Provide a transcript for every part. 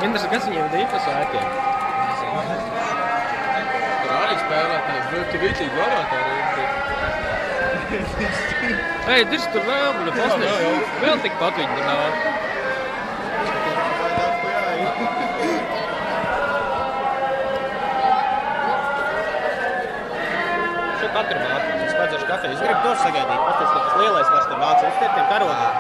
Interesanti, kas viņiem ir īpa svētiem? Tur arī spēlētāji, bet tu vitīgi varētu Ei, dirž tur vēl, buļa postēs. Vēl tikpat viņi tur nav. Šo katru vārtu. Es padzeršu kafiju. Es gribu tos sagaidīt. Pasties, ka tas lielais vairs tur vācu. Es te tiem karogiem.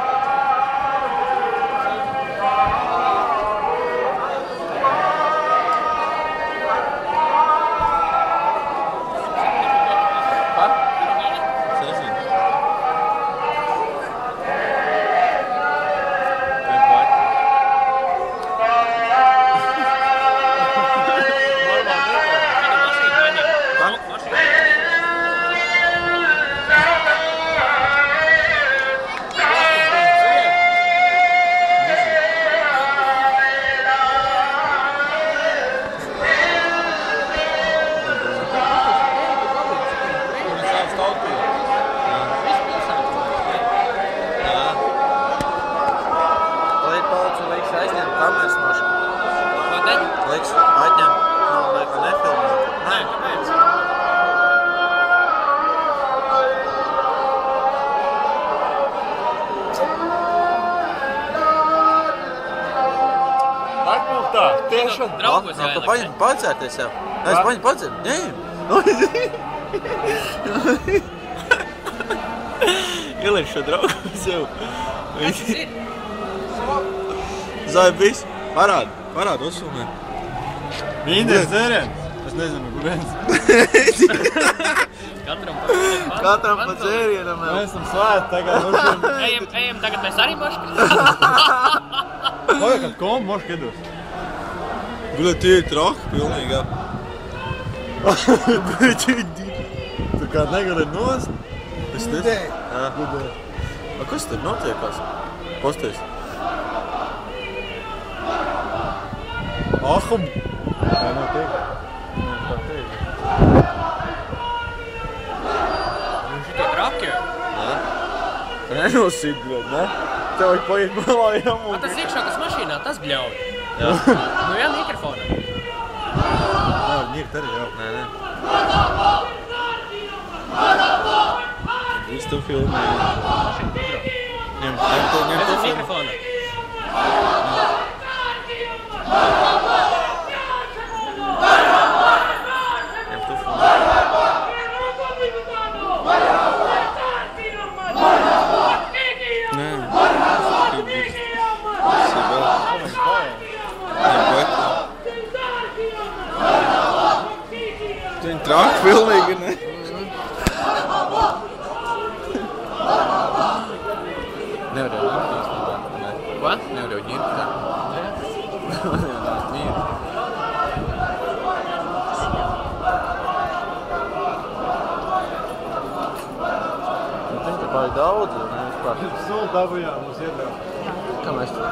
Liks atņem, laikam nefilmē. Nē, kāpēc? Varbūt tā, tiešām. Draugos Tu paņem padzērties jau. Es paņem padzērt. Ņem. Ieliek šo draugos jau. Kas tas ir? Zai, viss. Parād, uzfilmē. Vīnders dzēriens. Es nezinu, kur viens. Katram pa dzērienam. Mēs esam svēti tagad. Ejam tagad mēs arī moškas. Vai, kad kombu moška iedus? Bļa, tie ir traki pilnīgi, jā. Tu kā negali nost? Es nezinu. Jā. A, kas tur notiekās? Postēs. Ahum! Jā, no teik. Tā teik. Šitie traki jau. Jā. Nenosit, bļa, ne? Tev vajag paiet malā jāmūk. Tas iekšā, kas mašīnā, tas bļauj. Jā. Nu jā, mikrofonā. Jā, ņirt arī jau. Nē. Viss tu filmē. Ņem tu Tas filmē. mikrofonā. Ņem tu filmē. Nē. Tu viņi trāk pilnīgi, ne? Nevar jau ņirt. Ko? Nevar jau ņirt. Mīri. Tur pāri daudz, ne vispār. Sulu dabujām mums iedēl. Kā mēs tur?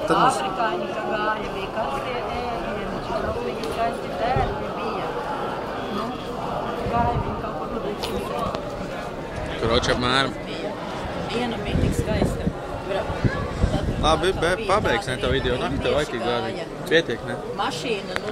Tad mums... Afrikāņi, kā gāja, bija karstie ēdieni, čitropīgi skaisti tērpi bija. Nu, gāja viņi kaut kur nodīgs. Tur oči apmēram. Diena bija tik skaista. Labi, pabeigsim to video. Nāk, tev vajag gādi. Pietiek, ne? Mašīna, nu,